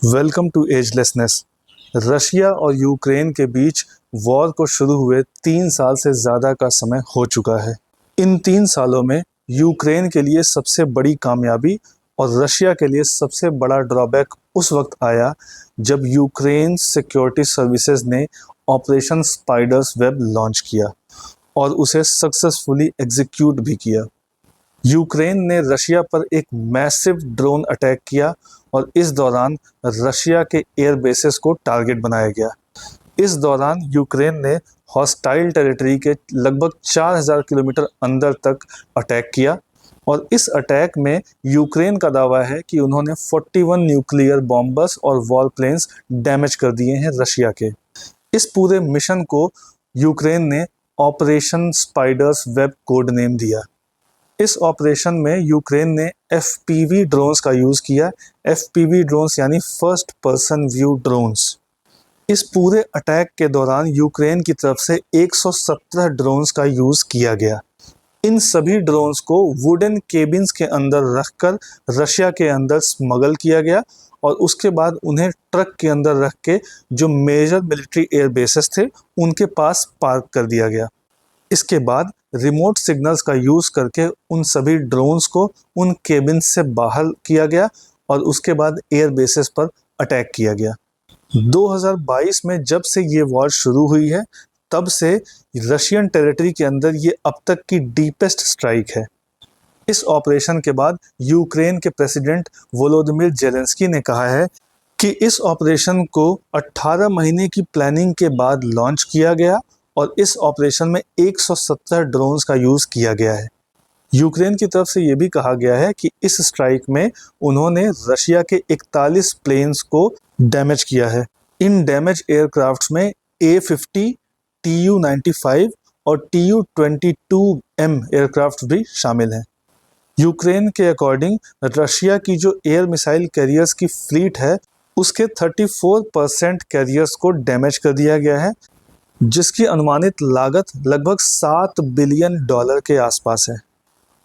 Welcome to agelessness. Russia और Ukraine के बीच वॉर को शुरू हुए 3 साल से ज़्यादा का समय हो चुका है। इन 3 सालों में यूक्रेन के लिए सबसे बड़ी कामयाबी और रशिया के लिए सबसे बड़ा ड्रॉबैक उस वक्त आया जब यूक्रेन सिक्योरिटी सर्विसेज ने ऑपरेशन स्पाइडर्स वेब लॉन्च किया और उसे सक्सेसफुली एग्जीक्यूट भी किया। यूक्रेन ने रशिया पर एक मैसिव ड्रोन अटैक किया और इस दौरान रशिया के एयर बेसेस को टारगेट बनाया गया। इस दौरान यूक्रेन ने हॉस्टाइल टेरिटरी के लगभग 4000 किलोमीटर अंदर तक अटैक किया और इस अटैक में यूक्रेन का दावा है कि उन्होंने 41 न्यूक्लियर बॉम्बर्स और वॉर प्लेन्स डैमेज कर दिए हैं रशिया के। इस पूरे मिशन को यूक्रेन ने operation spiders web code name दिया। इस ऑपरेशन में यूक्रेन ने FPV ड्रोन्स का यूज़ किया। FPV ड्रोन्स यानी फर्स्ट पर्सन व्यू ड्रोन्स। इस पूरे अटैक के दौरान यूक्रेन की तरफ से 117 ड्रोन्स का यूज़ किया गया। इन सभी ड्रोन्स को वुडन केबिन्स के अंदर रखकर रशिया के अंदर स्मगल किया गया और उसके बाद उन्हें ट्रक के अंदर रख के जो मेजर मिलिट्री एयर बेसेस थे उनके पास पार्क कर दिया गया। इसके बाद रिमोट सिग्नल्स का यूज़ करके उन सभी ड्रोन्स को उन केबिन से बाहर किया गया और उसके बाद एयर बेसेस पर अटैक किया गया। 2022 में जब से ये वॉर शुरू हुई है तब से रशियन टेरिटरी के अंदर ये अब तक की डीपेस्ट स्ट्राइक है। इस ऑपरेशन के बाद यूक्रेन के प्रेसिडेंट वोलोदिमिर जेलेंस्की ने कहा है कि इस ऑपरेशन को 18 महीने की प्लानिंग के बाद लॉन्च किया गया और इस ऑपरेशन में 117 ड्रोन्स का यूज़ किया गया है। यूक्रेन की तरफ से ये भी कहा गया है कि इस स्ट्राइक में उन्होंने रशिया के 41 प्लेन्स को डैमेज किया है। इन डैमेज एयरक्राफ्ट्स में A-50, Tu-95 और Tu-22M एयरक्राफ्ट भी शामिल हैं। यूक्रेन के अकॉर्डिंग रशिया की जो एयर मिसाइल कैरियर्स की फ्लीट है उसके 34% कैरियर्स को डैमेज कर दिया गया है, जिसकी अनुमानित लागत लगभग $7 बिलियन के आसपास है।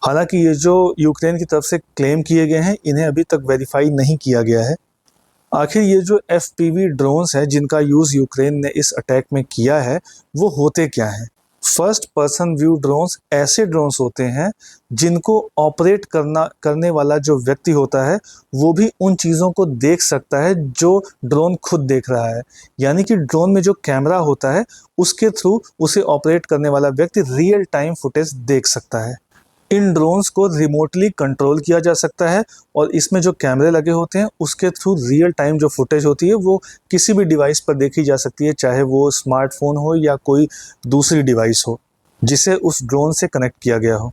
हालांकि ये जो यूक्रेन की तरफ से क्लेम किए गए हैं इन्हें अभी तक वेरीफाई नहीं किया गया है। आखिर ये जो FPV ड्रोन्स है जिनका यूज़ यूक्रेन ने इस अटैक में किया है वो होते क्या हैं? फर्स्ट पर्सन व्यू ड्रोन्स ऐसे ड्रोन्स होते हैं जिनको ऑपरेट करने वाला जो व्यक्ति होता है वो भी उन चीज़ों को देख सकता है जो ड्रोन खुद देख रहा है। यानी कि ड्रोन में जो कैमरा होता है उसके थ्रू उसे ऑपरेट करने वाला व्यक्ति रियल टाइम फुटेज देख सकता है। इन ड्रोन्स को रिमोटली कंट्रोल किया जा सकता है और इसमें जो कैमरे लगे होते हैं उसके थ्रू रियल टाइम जो फुटेज होती है वो किसी भी डिवाइस पर देखी जा सकती है, चाहे वो स्मार्टफोन हो या कोई दूसरी डिवाइस हो जिसे उस ड्रोन से कनेक्ट किया गया हो।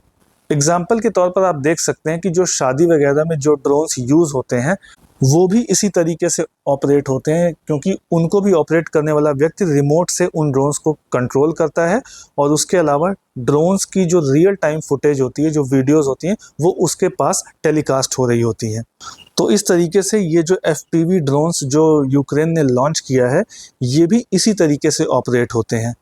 एग्जाम्पल के तौर पर आप देख सकते हैं कि जो शादी वगैरह में जो ड्रोन्स यूज़ होते हैं वो भी इसी तरीके से ऑपरेट होते हैं, क्योंकि उनको भी ऑपरेट करने वाला व्यक्ति रिमोट से उन ड्रोन्स को कंट्रोल करता है और उसके अलावा ड्रोन्स की जो रियल टाइम फुटेज होती है, जो वीडियोस होती हैं, वो उसके पास टेलीकास्ट हो रही होती हैं। तो इस तरीके से ये जो FPV ड्रोन्स जो यूक्रेन ने लॉन्च किया है ये भी इसी तरीके से ऑपरेट होते हैं।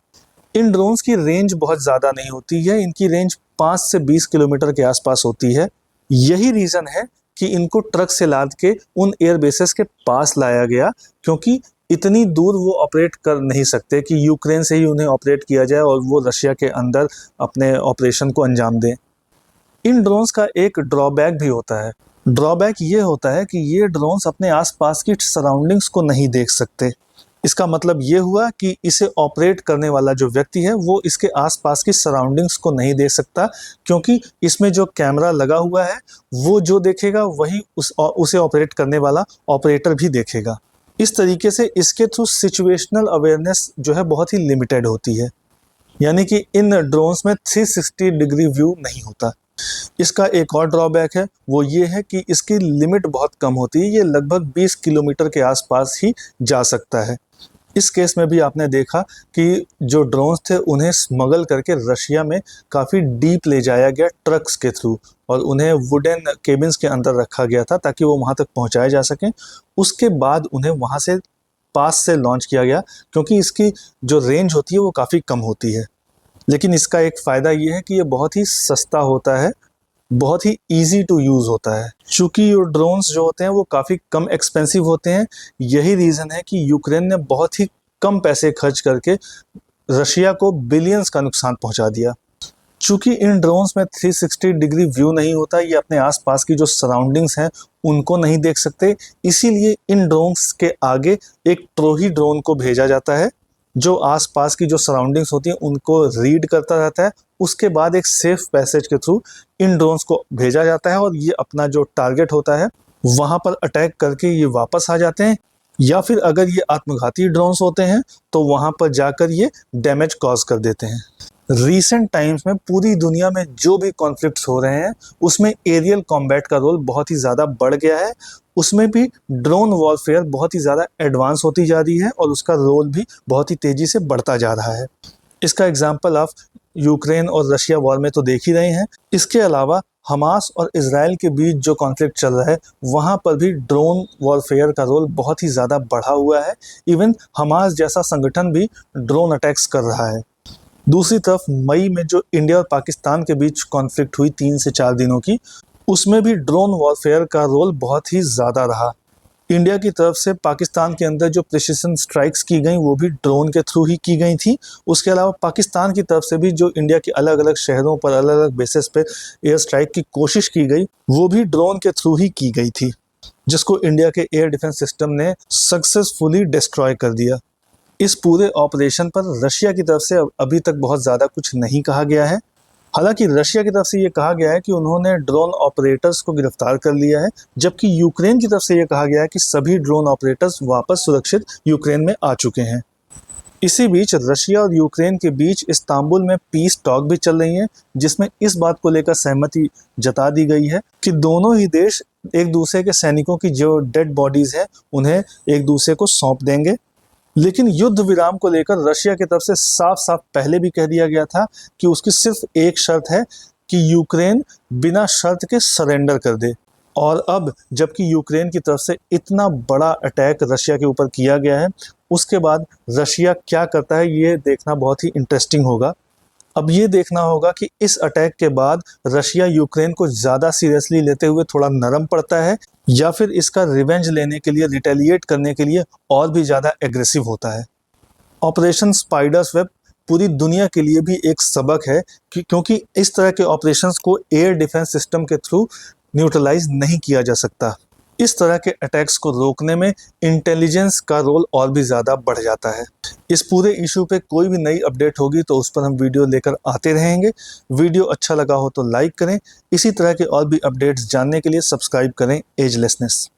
इन ड्रोन्स की रेंज बहुत ज़्यादा नहीं होती है, इनकी रेंज 5 से 20 किलोमीटर के आसपास होती है। यही रीज़न है कि इनको ट्रक से लाद के उन एयर बेसेस के पास लाया गया, क्योंकि इतनी दूर वो ऑपरेट कर नहीं सकते कि यूक्रेन से ही उन्हें ऑपरेट किया जाए और वो रशिया के अंदर अपने ऑपरेशन को अंजाम दें। इन ड्रोन्स का एक ड्रॉबैक भी होता है। ड्रॉबैक ये होता है कि ये ड्रोन्स अपने आसपास की सराउंडिंग्स को नहीं देख सकते। इसका मतलब ये हुआ कि इसे ऑपरेट करने वाला जो व्यक्ति है वो इसके आसपास की सराउंडिंग्स को नहीं देख सकता, क्योंकि इसमें जो कैमरा लगा हुआ है वो जो देखेगा वही उसे ऑपरेट करने वाला ऑपरेटर भी देखेगा। इस तरीके से इसके थ्रू सिचुएशनल अवेयरनेस जो है बहुत ही लिमिटेड होती है, यानी कि इन ड्रोन्स में 360 डिग्री व्यू नहीं होता। इसका एक और ड्रॉबैक है, वो ये है कि इसकी लिमिट बहुत कम होती है, ये लगभग 20 किलोमीटर के आसपास ही जा सकता है। इस केस में भी आपने देखा कि जो ड्रोन्स थे उन्हें स्मगल करके रशिया में काफ़ी डीप ले जाया गया ट्रक्स के थ्रू और उन्हें वुडन केबिन्स के अंदर रखा गया था ताकि वो वहाँ तक पहुँचाए जा सकें। उसके बाद उन्हें वहाँ से पास से लॉन्च किया गया, क्योंकि इसकी जो रेंज होती है वो काफ़ी कम होती है। लेकिन इसका एक फ़ायदा ये है कि ये बहुत ही सस्ता होता है बहुत ही ईजी टू यूज़ होता है। चूँकि ये ड्रोन्स जो होते हैं वो काफ़ी कम एक्सपेंसिव होते हैं, यही रीज़न है कि यूक्रेन ने बहुत ही कम पैसे खर्च करके रशिया को बिलियंस का नुकसान पहुंचा दिया। चूँकि इन ड्रोन्स में 360 डिग्री व्यू नहीं होता, ये अपने आसपास की जो सराउंडिंग्स हैं उनको नहीं देख सकते, इसीलिए इन ड्रोन्स के आगे एक ट्रोही ड्रोन को भेजा जाता है जो आसपास की जो सराउंडिंग्स होती हैं उनको रीड करता रहता है। उसके बाद एक सेफ पैसेज के थ्रू इन ड्रोन्स को भेजा जाता है और ये अपना जो टारगेट होता है वहाँ पर अटैक करके ये वापस आ जाते हैं, या फिर अगर ये आत्मघाती ड्रोन्स होते हैं तो वहाँ पर जाकर ये डैमेज कॉज कर देते हैं। रीसेंट टाइम्स में पूरी दुनिया में जो भी कॉन्फ्लिक्ट्स हो रहे हैं उसमें एरियल कॉम्बैट का रोल बहुत ही ज़्यादा बढ़ गया है, उसमें भी ड्रोन वॉरफेयर बहुत ही ज़्यादा एडवांस होती जा रही है और उसका रोल भी बहुत ही तेज़ी से बढ़ता जा रहा है। इसका एग्जाम्पल आप यूक्रेन और रशिया वॉर में तो देख ही रहे हैं। इसके अलावा हमास और इजराइल के बीच जो कॉन्फ्लिक्ट चल रहा है वहाँ पर भी ड्रोन वॉरफेयर का रोल बहुत ही ज़्यादा बढ़ा हुआ है। इवन हमास जैसा संगठन भी ड्रोन अटैक्स कर रहा है। दूसरी तरफ मई में जो इंडिया और पाकिस्तान के बीच कॉन्फ्लिक्ट हुई 3 से 4 दिनों की, उसमें भी ड्रोन वॉरफेयर का रोल बहुत ही ज़्यादा रहा। इंडिया की तरफ से पाकिस्तान के अंदर जो प्रिसिशन स्ट्राइक्स की गई वो भी ड्रोन के थ्रू ही की गई थी। उसके अलावा पाकिस्तान की तरफ से भी जो इंडिया के अलग अलग शहरों पर अलग अलग बेसिस पे एयर स्ट्राइक की कोशिश की गई वो भी ड्रोन के थ्रू ही की गई थी, जिसको इंडिया के एयर डिफेंस सिस्टम ने सक्सेसफुली डिस्ट्रॉय कर दिया। इस पूरे ऑपरेशन पर रशिया की तरफ से अभी तक बहुत ज़्यादा कुछ नहीं कहा गया है। हालांकि रशिया की तरफ से ये कहा गया है कि उन्होंने ड्रोन ऑपरेटर्स को गिरफ्तार कर लिया है, जबकि यूक्रेन की तरफ से ये कहा गया है कि सभी ड्रोन ऑपरेटर्स वापस सुरक्षित यूक्रेन में आ चुके हैं। इसी बीच रशिया और यूक्रेन के बीच इस्तांबुल में पीस टॉक भी चल रही हैं, जिसमें इस बात को लेकर सहमति जता दी गई है कि दोनों ही देश एक दूसरे के सैनिकों की जो डेड बॉडीज़ हैं उन्हें एक दूसरे को सौंप देंगे। लेकिन युद्ध विराम को लेकर रशिया की तरफ से साफ साफ पहले भी कह दिया गया था कि उसकी सिर्फ एक शर्त है कि यूक्रेन बिना शर्त के सरेंडर कर दे। और अब जबकि यूक्रेन की तरफ से इतना बड़ा अटैक रशिया के ऊपर किया गया है, उसके बाद रशिया क्या करता है ये देखना बहुत ही इंटरेस्टिंग होगा। अब ये देखना होगा कि इस अटैक के बाद रशिया यूक्रेन को ज़्यादा सीरियसली लेते हुए थोड़ा नरम पड़ता है या फिर इसका रिवेंज लेने के लिए, रिटेलिएट करने के लिए और भी ज़्यादा एग्रेसिव होता है। ऑपरेशन स्पाइडर्स वेब पूरी दुनिया के लिए भी एक सबक है क्योंकि इस तरह के ऑपरेशंस को एयर डिफेंस सिस्टम के थ्रू न्यूट्रलाइज नहीं किया जा सकता। इस तरह के अटैक्स को रोकने में इंटेलिजेंस का रोल और भी ज़्यादा बढ़ जाता है। इस पूरे इशू पे कोई भी नई अपडेट होगी तो उस पर हम वीडियो लेकर आते रहेंगे। वीडियो अच्छा लगा हो तो लाइक करें। इसी तरह के और भी अपडेट्स जानने के लिए सब्सक्राइब करें एजलेसनेस।